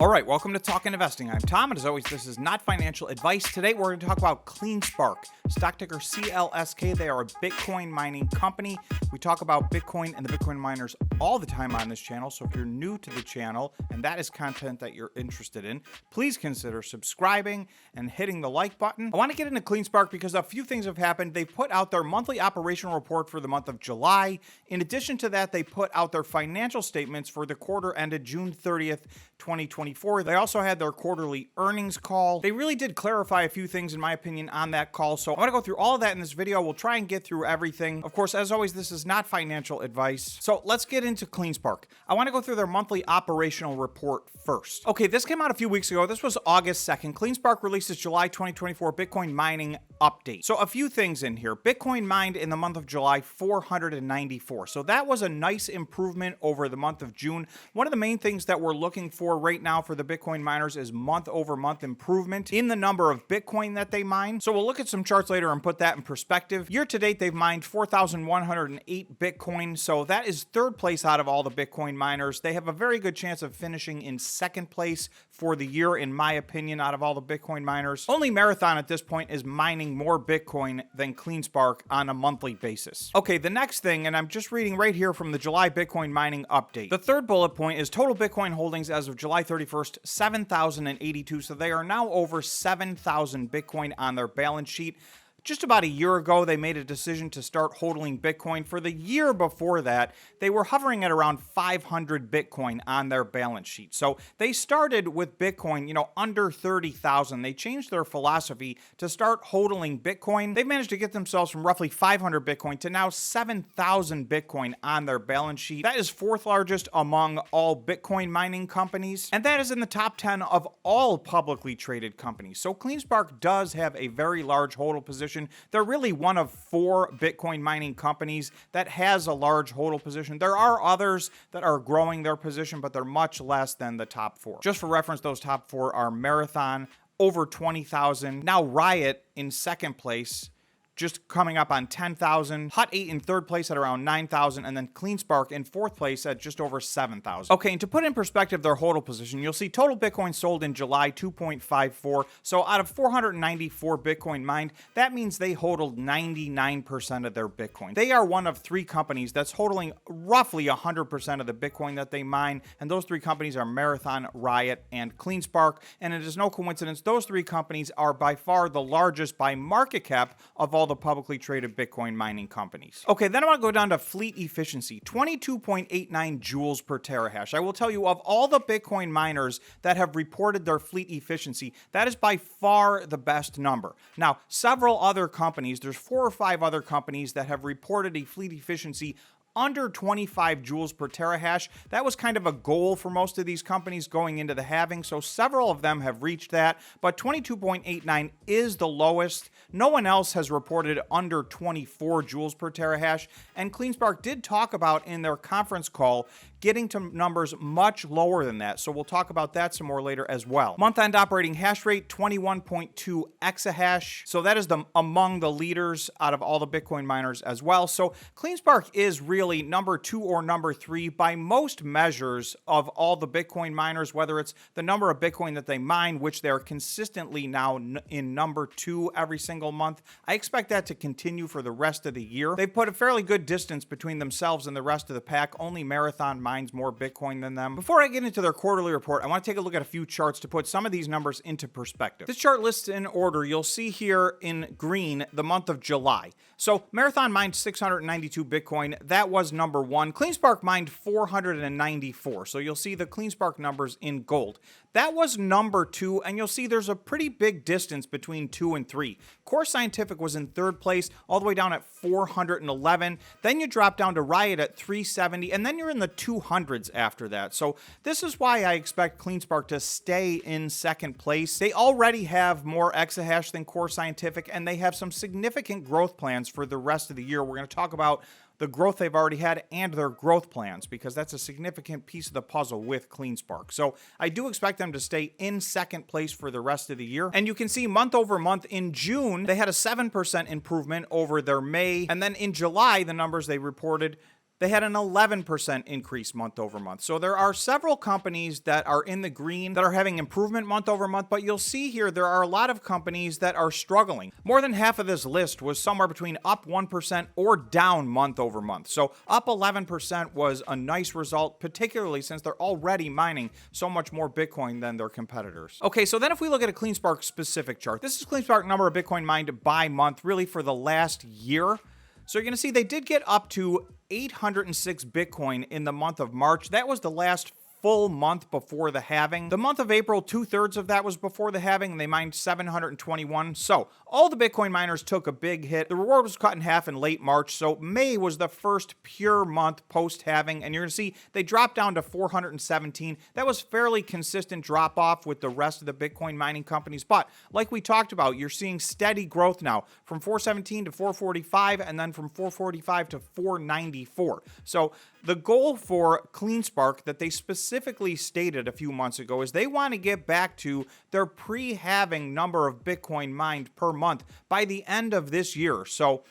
All right, welcome to Talkin' Investing. I'm Tom, and as always, this is not financial advice. Today, we're going to talk about Cleanspark, stock ticker CLSK. They are a Bitcoin mining company. We talk about Bitcoin and the Bitcoin miners all the time on this channel. So if you're new to the channel and that is content that you're interested in, please consider subscribing and hitting the like button. I want to get into Cleanspark because a few things have happened. They've put out their monthly operational report for the month of July. In addition to that, they put out their financial statements for the quarter ended June 30th, 2024. They also had their quarterly earnings call. They really did clarify a few things, in my opinion, on that call. So I'm going to go through all of that in this video. We'll try and get through everything. Of course, as always, this is not financial advice. So let's get into Cleanspark. I want to go through their monthly operational report first. Okay, this came out a few weeks ago. This was August 2nd. Cleanspark releases July 2024 Bitcoin mining update. So a few things in here. Bitcoin mined in the month of July, 494. So that was a nice improvement over the month of June. One of the main things that we're looking for right now for the Bitcoin miners is month-over-month improvement in the number of Bitcoin that they mine. So we'll look at some charts later and put that in perspective. Year to date, they've mined 4,108 Bitcoin. So that is third place out of all the Bitcoin miners. They have a very good chance of finishing in second place for the year, in my opinion, out of all the Bitcoin miners. Only Marathon at this point is mining more Bitcoin than Cleanspark on a monthly basis. Okay, the next thing, and I'm just reading right here from the July Bitcoin mining update. The third bullet point is total Bitcoin holdings as of July 31st, 7,082. So they are now over 7,000 Bitcoin on their balance sheet. Just about a year ago, they made a decision to start hodling Bitcoin. For the year before that, they were hovering at around 500 Bitcoin on their balance sheet. So they started with Bitcoin, under 30,000. They changed their philosophy to start hodling Bitcoin. They've managed to get themselves from roughly 500 Bitcoin to now 7,000 Bitcoin on their balance sheet. That is fourth largest among all Bitcoin mining companies, and that is in the top 10 of all publicly traded companies. So Cleanspark does have a very large hodl position. They're really one of four Bitcoin mining companies that has a large hodl position. There are others that are growing their position, but they're much less than the top four. Just for reference, those top four are Marathon, over 20,000. Now Riot in second place, just coming up on 10,000. Hut 8 in third place at around 9,000, and then Cleanspark in fourth place at just over 7,000. Okay, and to put in perspective their hodl position, you'll see total Bitcoin sold in July, 2.54. So out of 494 Bitcoin mined, that means they hodled 99% of their Bitcoin. They are one of three companies that's hodling roughly 100% of the Bitcoin that they mine, and those three companies are Marathon, Riot, and Cleanspark. And it is no coincidence, those three companies are by far the largest by market cap of all the publicly traded Bitcoin mining companies. Okay, then I want to go down to fleet efficiency, 22.89 joules per terahash. I will tell you, of all the Bitcoin miners that have reported their fleet efficiency, that is by far the best number. Now, several other companies, there's 4 or 5 other companies that have reported a fleet efficiency under 25 joules per terahash. That was kind of a goal for most of these companies going into the halving, so several of them have reached that, but 22.89 is the lowest. No one else has reported under 24 joules per terahash, and Cleanspark did talk about in their conference call getting to numbers much lower than that, so we'll talk about that some more later as well. Month-end operating hash rate, 21.2 exahash, so that is among the leaders out of all the Bitcoin miners as well. So Cleanspark is really number 2 or number 3 by most measures of all the Bitcoin miners, whether it's the number of Bitcoin that they mine, which they're consistently now in number 2 every single month. I expect that to continue for the rest of the year. They've put a fairly good distance between themselves and the rest of the pack. Only Marathon mines more Bitcoin than them. Before I get into their quarterly report, I want to take a look at a few charts to put some of these numbers into perspective. This chart lists in order. You'll see here in green the month of July. So Marathon mined 692 Bitcoin. That was number 1. Cleanspark mined 494. So you'll see the Cleanspark numbers in gold. That was number 2, and you'll see there's a pretty big distance between 2 and 3. Core Scientific was in third place, all the way down at 411. Then you drop down to Riot at 370, and then you're in the 200s after that. So this is why I expect Cleanspark to stay in second place. They already have more exahash than Core Scientific, and they have some significant growth plans for the rest of the year. We're going to talk about the growth they've already had and their growth plans, because that's a significant piece of the puzzle with Cleanspark. So I do expect them to stay in second place for the rest of the year. And you can see month over month in June, they had a 7% improvement over their May. And then in July, the numbers they reported they had an 11% increase month over month. So there are several companies that are in the green that are having improvement month over month, but you'll see here there are a lot of companies that are struggling. More than half of this list was somewhere between up 1% or down month over month. So up 11% was a nice result, particularly since they're already mining so much more Bitcoin than their competitors. Okay, so then if we look at a CleanSpark specific chart, this is CleanSpark number of Bitcoin mined by month, really for the last year. So you're going to see they did get up to 806 Bitcoin in the month of March. That was the last full month before the halving. The month of April, 2/3 of that was before the halving, and they mined 721. So all the Bitcoin miners took a big hit. The reward was cut in half in late March, so May was the first pure month post-halving, and you're going to see they dropped down to 417. That was fairly consistent drop-off with the rest of the Bitcoin mining companies, but like we talked about, you're seeing steady growth now from 417 to 445, and then from 445 to 494. So the goal for CleanSpark that they specifically stated a few months ago is they want to get back to their pre-halving number of Bitcoin mined per month by the end of this year. So,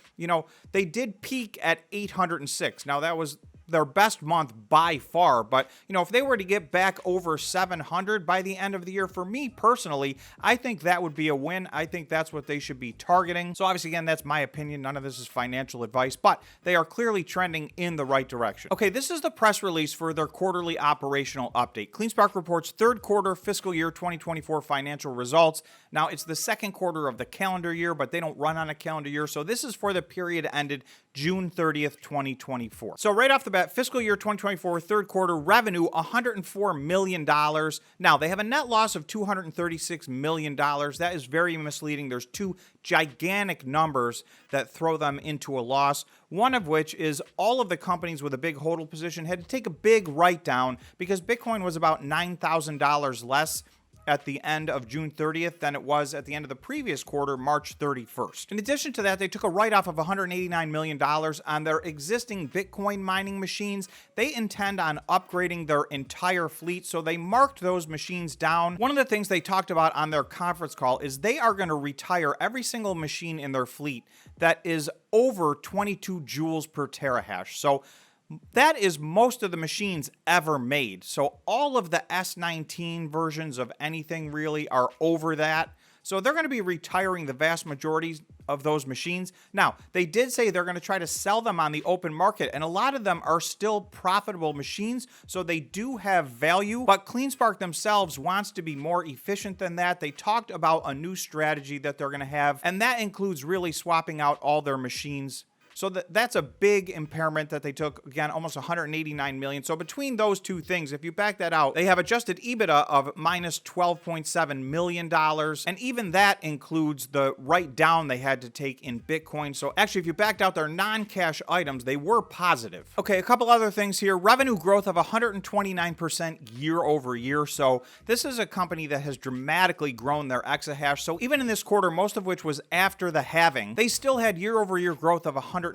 they did peak at 806. Now, that was their best month by far, but if they were to get back over 700 by the end of the year, for me personally, I think that would be a win. I think that's what they should be targeting. So obviously, again, that's my opinion. None of this is financial advice, but they are clearly trending in the right direction. Okay, this is the press release for their quarterly operational update. CleanSpark reports third quarter fiscal year 2024 financial results. Now, it's the second quarter of the calendar year, but they don't run on a calendar year, so this is for the period ended June 30th, 2024. So right off the bat, fiscal year 2024 third quarter revenue, $104 million. Now, they have a net loss of $236 million. That is very misleading. There's two gigantic numbers that throw them into a loss. One of which is all of the companies with a big hodl position had to take a big write-down because Bitcoin was about $9,000 less at the end of June 30th than it was at the end of the previous quarter, March 31st. In addition to that, they took a write-off of $189 million on their existing Bitcoin mining machines. They intend on upgrading their entire fleet, so they marked those machines down. One of the things they talked about on their conference call is they are going to retire every single machine in their fleet that is over 22 joules per terahash. So that is most of the machines ever made. So all of the S19 versions of anything really are over that. So they're going to be retiring the vast majority of those machines. Now, they did say they're going to try to sell them on the open market, and a lot of them are still profitable machines, so they do have value, but CleanSpark themselves wants to be more efficient than that. They talked about a new strategy that they're going to have, and that includes really swapping out all their machines. So that's a big impairment that they took, again, almost $189 million. So between those two things, if you back that out, they have adjusted EBITDA of minus $12.7 million. And even that includes the write-down they had to take in Bitcoin. So actually, if you backed out their non-cash items, they were positive. Okay, a couple other things here. Revenue growth of 129% year over year. So this is a company that has dramatically grown their exahash. So even in this quarter, most of which was after the halving, they still had year over year growth of 129%.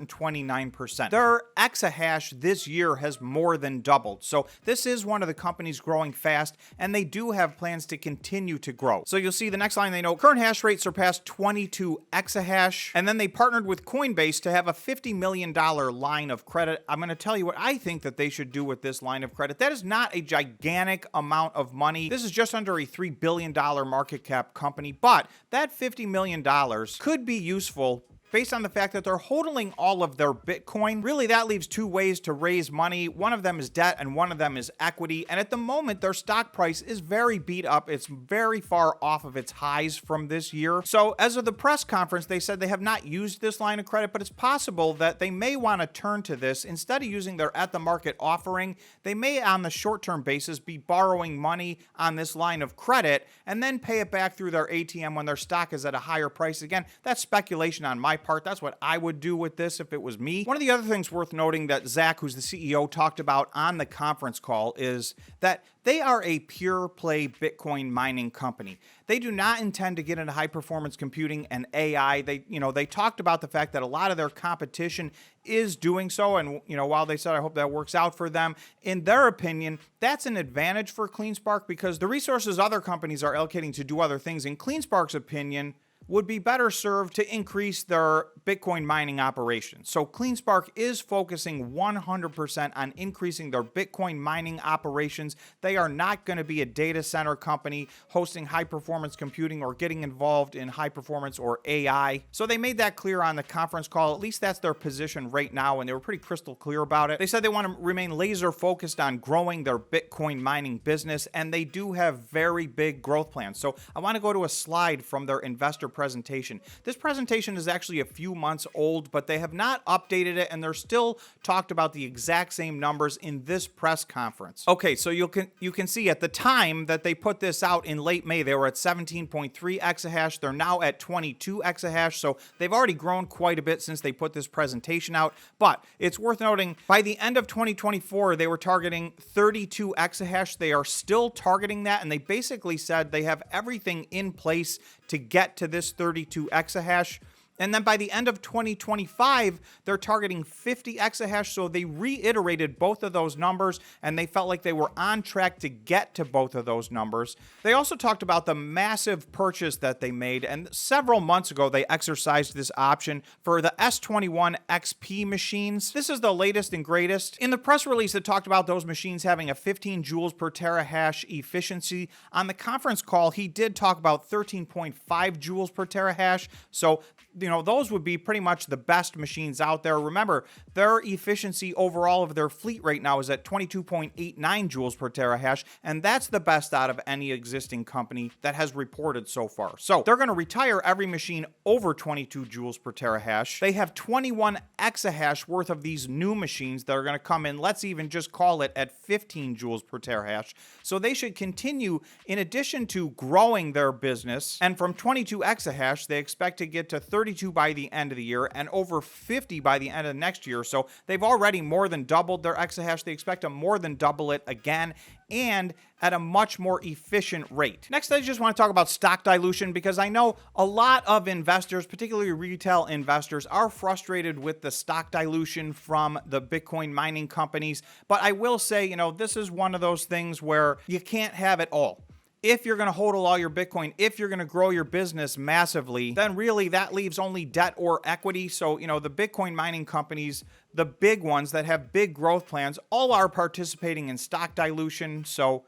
Their exahash this year has more than doubled. So this is one of the companies growing fast, and they do have plans to continue to grow. So you'll see the next line they note, current hash rate surpassed 22 exahash, and then they partnered with Coinbase to have a $50 million line of credit. I'm going to tell you what I think that they should do with this line of credit. That is not a gigantic amount of money. This is just under a $3 billion market cap company, but that $50 million could be useful based on the fact that they're hodling all of their Bitcoin. Really, that leaves two ways to raise money. One of them is debt and one of them is equity. And at the moment, their stock price is very beat up. It's very far off of its highs from this year. So as of the press conference, they said they have not used this line of credit, but it's possible that they may want to turn to this. Instead of using their at-the-market offering, they may, on the short-term basis, be borrowing money on this line of credit and then pay it back through their ATM when their stock is at a higher price. Again, that's speculation on my part. That's what I would do with this if it was me. One of the other things worth noting that Zach, who's the CEO, talked about on the conference call is that they are a pure play Bitcoin mining company. They do not intend to get into high performance computing and AI. They talked about the fact that a lot of their competition is doing so. And, while they said, I hope that works out for them, in their opinion, that's an advantage for CleanSpark because the resources other companies are allocating to do other things, in CleanSpark's opinion, would be better served to increase their Bitcoin mining operations. So CleanSpark is focusing 100% on increasing their Bitcoin mining operations. They are not going to be a data center company hosting high performance computing or getting involved in high performance or AI. So they made that clear on the conference call. At least that's their position right now, and they were pretty crystal clear about it. They said they want to remain laser focused on growing their Bitcoin mining business, and they do have very big growth plans. So I want to go to a slide from their investor presentation. This presentation is actually a few months old, but they have not updated it, and they're still talked about the exact same numbers in this press conference. Okay, so you can see at the time that they put this out in late May, they were at 17.3 exahash. They're now at 22 exahash, so they've already grown quite a bit since they put this presentation out. But it's worth noting, by the end of 2024, they were targeting 32 exahash. They are still targeting that, and they basically said they have everything in place to get to this 32 exahash. And then by the end of 2025, they're targeting 50 exahash. So they reiterated both of those numbers, and they felt like they were on track to get to both of those numbers. They also talked about the massive purchase that they made, and several months ago, they exercised this option for the S21 XP machines. This is the latest and greatest. In the press release, it talked about those machines having a 15 joules per terahash efficiency. On the conference call, he did talk about 13.5 joules per terahash. So those would be pretty much the best machines out there. Remember, their efficiency overall of their fleet right now is at 22.89 joules per terahash, and that's the best out of any existing company that has reported so far. So they're going to retire every machine over 22 joules per terahash. They have 21 exahash worth of these new machines that are going to come in. Let's even just call it at 15 joules per terahash. So they should continue, in addition to growing their business, and from 22 exahash, they expect to get to 32 by the end of the year and over 50 by the end of next year. So they've already more than doubled their exahash. They expect to more than double it again, and at a much more efficient rate. Next, I just want to talk about stock dilution, because I know a lot of investors, particularly retail investors, are frustrated with the stock dilution from the Bitcoin mining companies. But I will say, this is one of those things where you can't have it all. If you're going to hodl all your Bitcoin, if you're going to grow your business massively, then really that leaves only debt or equity. So, the Bitcoin mining companies, the big ones that have big growth plans, all are participating in stock dilution. So,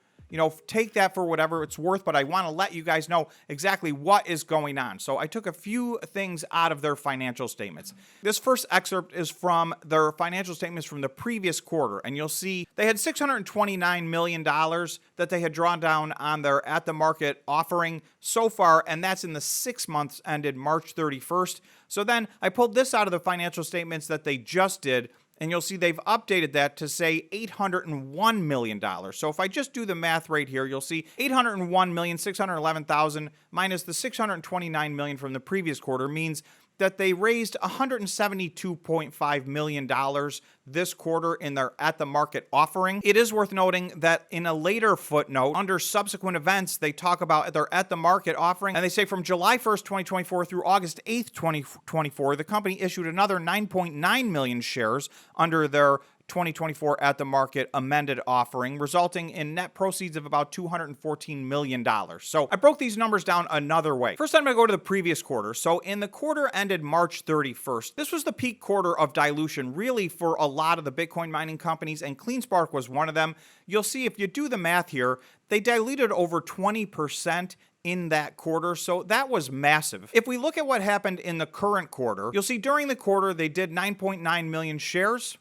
take that for whatever it's worth, but I want to let you guys know exactly what is going on. So I took a few things out of their financial statements. This first excerpt is from their financial statements from the previous quarter, and you'll see they had $629 million that they had drawn down on their at-the-market offering so far, and that's in the 6 months ended March 31st. So then I pulled this out of the financial statements that they just did, and you'll see they've updated that to say $801 million. So if I just do the math right here, you'll see $801,611,000 minus the $629 million from the previous quarter means that they raised $172.5 million this quarter in their at-the-market offering. It is worth noting that in a later footnote, under subsequent events, they talk about their at-the-market offering, and they say from July 1st, 2024 through August 8th, 2024, the company issued another 9.9 million shares under their 2024 at-the-market amended offering, resulting in net proceeds of about $214 million. So I broke these numbers down another way. First, I'm going to go to the previous quarter. So in the quarter ended March 31st, this was the peak quarter of dilution, really, for a lot of the Bitcoin mining companies, and CleanSpark was one of them. You'll see if you do the math here, they diluted over 20% in that quarter, so that was massive. If we look at what happened in the current quarter, you'll see during the quarter, they did 9.9 million shares.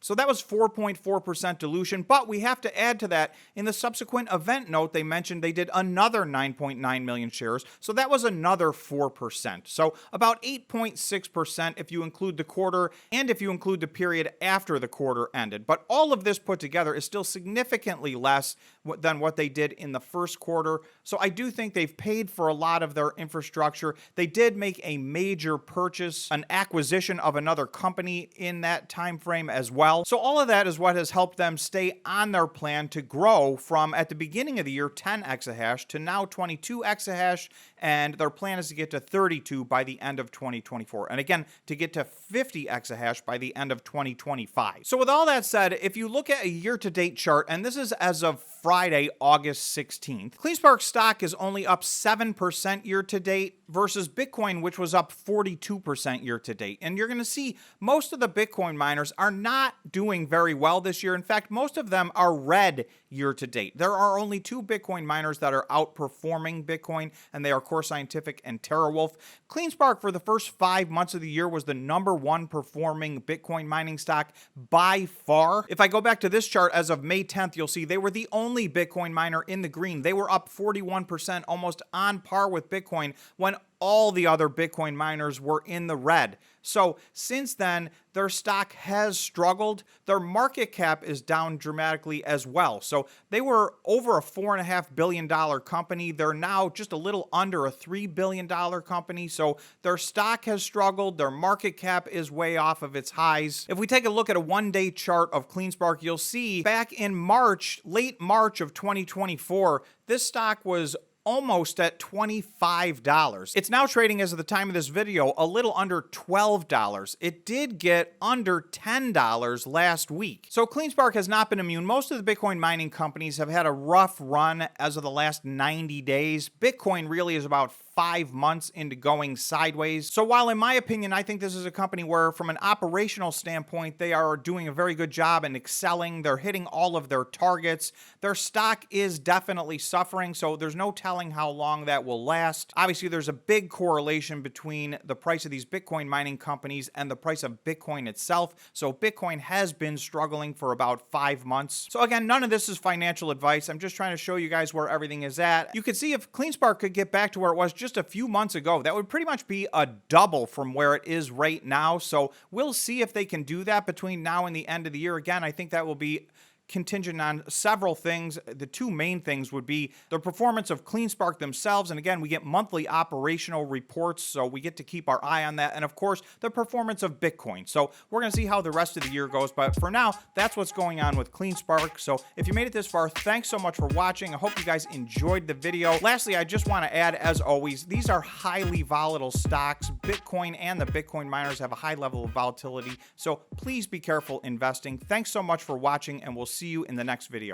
So that was 4.4% dilution, but we have to add to that, in the subsequent event note, they mentioned they did another 9.9 million shares, so that was another 4%. So about 8.6% if you include the quarter and if you include the period after the quarter ended. But all of this put together is still significantly less than what they did in the first quarter. So I do think they've paid for a lot of their infrastructure. They did make a major purchase, an acquisition of another company in that time frame as well. So all of that is what has helped them stay on their plan to grow from, at the beginning of the year, 10 exahash to now 22 exahash, and their plan is to get to 32 by the end of 2024. And again, to get to 50 exahash by the end of 2025. So with all that said, if you look at a year-to-date chart, and this is as of Friday, August 16th. CleanSpark stock is only up 7% year to date versus Bitcoin, which was up 42% year to date. And you're going to see most of the Bitcoin miners are not doing very well this year. In fact, most of them are red year to date. There are only two Bitcoin miners that are outperforming Bitcoin, and they are Core Scientific and TeraWulf. CleanSpark for the first 5 months of the year was the #1 performing Bitcoin mining stock by far. If I go back to this chart as of May 10th, you'll see they were the only Bitcoin miner in the green. They were up 41%, almost on par with Bitcoin, when all the other Bitcoin miners were in the red. So since then, their stock has struggled. Their market cap is down dramatically as well. So they were over a $4.5 billion company. They're now just a little under a $3 billion company. So their stock has struggled. Their market cap is way off of its highs. If we take a look at a one-day chart of CleanSpark, you'll see back in March, late March of 2024, this stock was almost at $25. It's now trading, as of the time of this video, a little under $12. It did get under $10 last week. So CleanSpark has not been immune. Most of the Bitcoin mining companies have had a rough run as of the last 90 days. Bitcoin really is about 5 months into going sideways. So while in my opinion, I think this is a company where from an operational standpoint, they are doing a very good job and excelling. They're hitting all of their targets. Their stock is definitely suffering, so there's no telling how long that will last. Obviously, there's a big correlation between the price of these Bitcoin mining companies and the price of Bitcoin itself. So Bitcoin has been struggling for about 5 months. So again, none of this is financial advice. I'm just trying to show you guys where everything is at. You can see if CleanSpark could get back to where it was just a few months ago, that would pretty much be a double from where it is right now. So we'll see if they can do that between now and the end of the year. Again, I think that will be contingent on several things. The two main things would be the performance of CleanSpark themselves. And again, we get monthly operational reports, so we get to keep our eye on that. And of course, the performance of Bitcoin. So we're going to see how the rest of the year goes. But for now, that's what's going on with CleanSpark. So if you made it this far, thanks so much for watching. I hope you guys enjoyed the video. Lastly, I just want to add, as always, these are highly volatile stocks. Bitcoin and the Bitcoin miners have a high level of volatility. So please be careful investing. Thanks so much for watching, and we'll see you in the next video.